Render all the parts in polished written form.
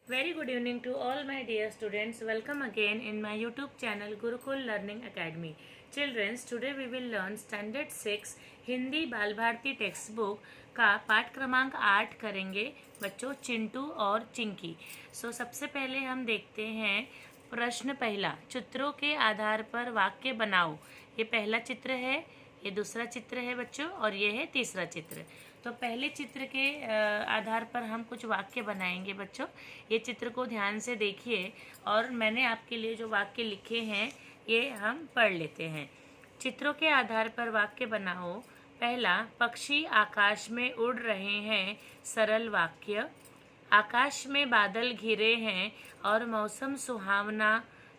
Very good evening to all my dear students. Welcome again in my YouTube channel Gurukul Learning Academy. Children, today we will learn Standard 6 Hindi बाल Bharti text book का पाठ क्रमांक 8 करेंगे बच्चों, चिंटू और चिंकी। सबसे पहले हम देखते हैं प्रश्न पहला, चित्रों के आधार पर वाक्य बनाओ। ये पहला चित्र है, ये दूसरा चित्र है बच्चों, और ये है तीसरा चित्र। तो पहले चित्र के आधार पर हम कुछ वाक्य बनाएंगे बच्चों। ये चित्र को ध्यान से देखिए और मैंने आपके लिए जो वाक्य लिखे हैं ये हम पढ़ लेते हैं। चित्रों के आधार पर वाक्य बनाओ। पहला, पक्षी आकाश में उड़ रहे हैं, सरल वाक्य। आकाश में बादल घिरे हैं और मौसम सुहावना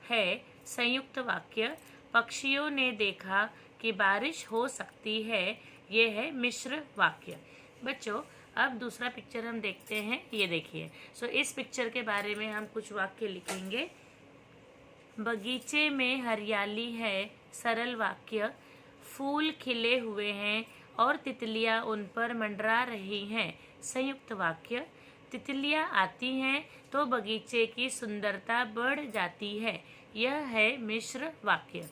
है, संयुक्त वाक्य। पक्षियों ने देखा कि बारिश हो सकती है, ये है मिश्र वाक्य। बच्चों, अब दूसरा पिक्चर हम देखते हैं, ये देखिए। इस पिक्चर के बारे में हम कुछ वाक्य लिखेंगे। बगीचे में हरियाली है, सरल वाक्य। फूल खिले हुए हैं और तितलियां उन पर मंडरा रही हैं, संयुक्त वाक्य। तितलियां आती हैं तो बगीचे की सुंदरता बढ़ जाती है, यह है मिश्र वाक्य।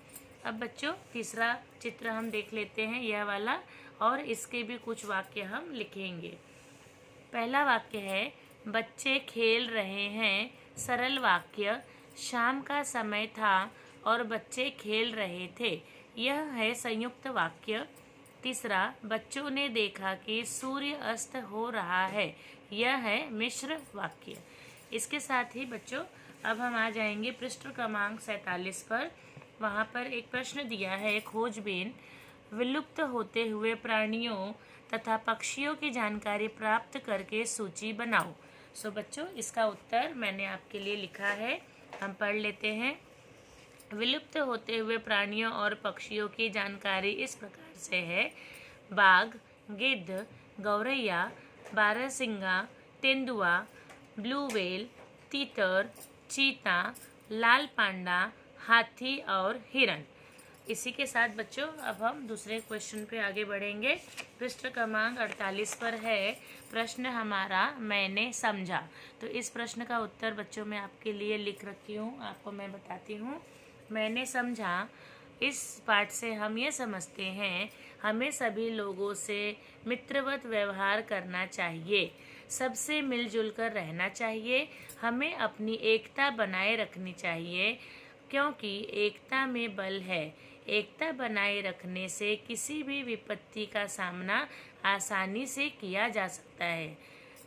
अब बच्चों, तीसरा चित्र हम देख लेते हैं, यह वाला, और इसके भी कुछ वाक्य हम लिखेंगे। पहला वाक्य है, बच्चे खेल रहे हैं, सरल वाक्य। शाम का समय था और बच्चे खेल रहे थे, यह है संयुक्त वाक्य। तीसरा, बच्चों ने देखा कि सूर्य अस्त हो रहा है, यह है मिश्र वाक्य। इसके साथ ही बच्चों, अब हम आ जाएंगे पृष्ठ क्रमांक 47 पर। वहाँ पर एक प्रश्न दिया है, खोजबीन विलुप्त होते हुए प्राणियों तथा पक्षियों की जानकारी प्राप्त करके सूची बनाओ। बच्चों, इसका उत्तर मैंने आपके लिए लिखा है, हम पढ़ लेते हैं। विलुप्त होते हुए प्राणियों और पक्षियों की जानकारी इस प्रकार से है। बाघ, गिद्ध, गौरैया, बारहसिंगा, तेंदुआ, ब्लू व्हेल, तीतर, चीता, लाल पांडा, हाथी और हिरन। इसी के साथ बच्चों, अब हम दूसरे क्वेश्चन पे आगे बढ़ेंगे। पृष्ठ क्रमांक 48 पर है प्रश्न हमारा, मैंने समझा। तो इस प्रश्न का उत्तर बच्चों मैं आपके लिए लिख रखी हूँ, आपको मैं बताती हूँ। मैंने समझा, इस पाठ से हम ये समझते हैं, हमें सभी लोगों से मित्रवत व्यवहार करना चाहिए, सबसे मिलजुल कर रहना चाहिए, हमें अपनी एकता बनाए रखनी चाहिए, क्योंकि एकता में बल है। एकता बनाए रखने से किसी भी विपत्ति का सामना आसानी से किया जा सकता है।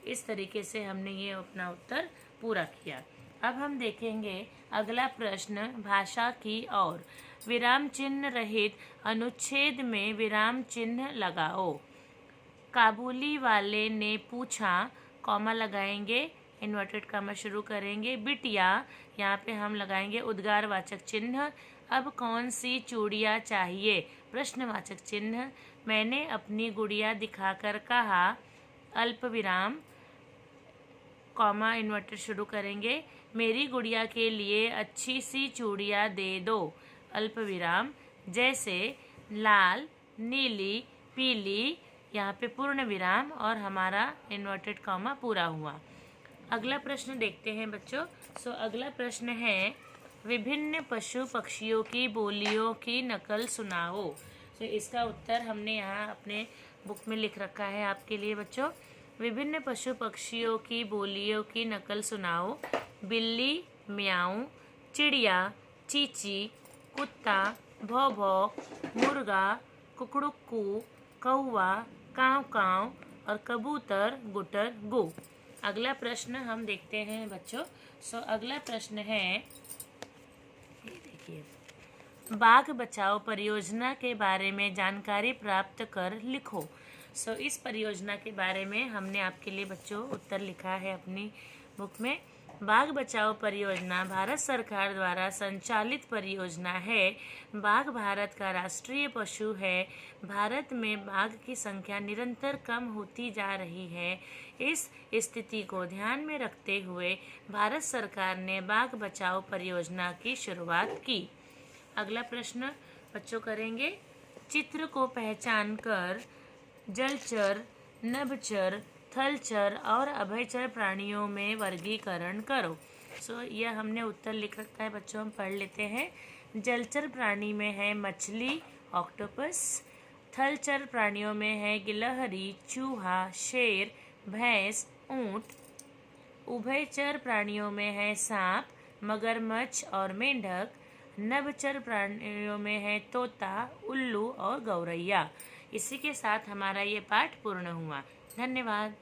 इस तरीके से हमने ये अपना उत्तर पूरा किया। अब हम देखेंगे अगला प्रश्न, भाषा की और। विराम चिन्ह रहित अनुच्छेद में विराम चिन्ह लगाओ। काबुली वाले ने पूछा, कॉमा लगाएंगे, इन्वर्टेड कॉमा शुरू करेंगे। बिटिया, यहाँ पे हम लगाएंगे उद्गारवाचक चिन्ह। अब कौन सी चूड़ियाँ चाहिए, प्रश्नवाचक चिन्ह। मैंने अपनी गुड़िया दिखाकर कहा, अल्प विराम, कॉमा इन्वर्टेड शुरू करेंगे। मेरी गुड़िया के लिए अच्छी सी चूड़ियाँ दे दो, अल्प विराम, जैसे लाल, नीली, पीली, यहाँ पे पूर्ण विराम और हमारा इन्वर्टेड कॉमा पूरा हुआ। अगला प्रश्न देखते हैं बच्चों। अगला प्रश्न है, विभिन्न पशु पक्षियों की बोलियों की नकल सुनाओ। इसका उत्तर हमने यहाँ अपने बुक में लिख रखा है आपके लिए बच्चों। विभिन्न पशु पक्षियों की बोलियों की नकल सुनाओ। बिल्ली म्याऊं, चिड़िया चींची, कुत्ता भौ भौ, मुर्गा कुकड़ुक्कू, कौवा काँव काँव और कबूतर गुटर गु। अगला प्रश्न हम देखते हैं बच्चों। अगला प्रश्न है, ये देखिए, बाघ बचाओ परियोजना के बारे में जानकारी प्राप्त कर लिखो। इस परियोजना के बारे में हमने आपके लिए बच्चों उत्तर लिखा है अपनी बुक में। बाघ बचाओ परियोजना भारत सरकार द्वारा संचालित परियोजना है। बाघ भारत का राष्ट्रीय पशु है। भारत में बाघ की संख्या निरंतर कम होती जा रही है। इस स्थिति को ध्यान में रखते हुए भारत सरकार ने बाघ बचाओ परियोजना की शुरुआत की। अगला प्रश्न बच्चों करेंगे, चित्र को पहचान कर जलचर, नभचर, थलचर और अभयचर प्राणियों में वर्गीकरण करो। यह हमने उत्तर लिख रखा है बच्चों, हम पढ़ लेते हैं। जलचर प्राणी में है मछली, ऑक्टोपस। थलचर प्राणियों में है गिलहरी, चूहा, शेर, भैंस, ऊंट। उभयचर प्राणियों में है सांप, मगरमच्छ और मेंढक। नभचर प्राणियों में है तोता, उल्लू और गौरैया। इसी के साथ हमारा ये पाठ पूर्ण हुआ। धन्यवाद।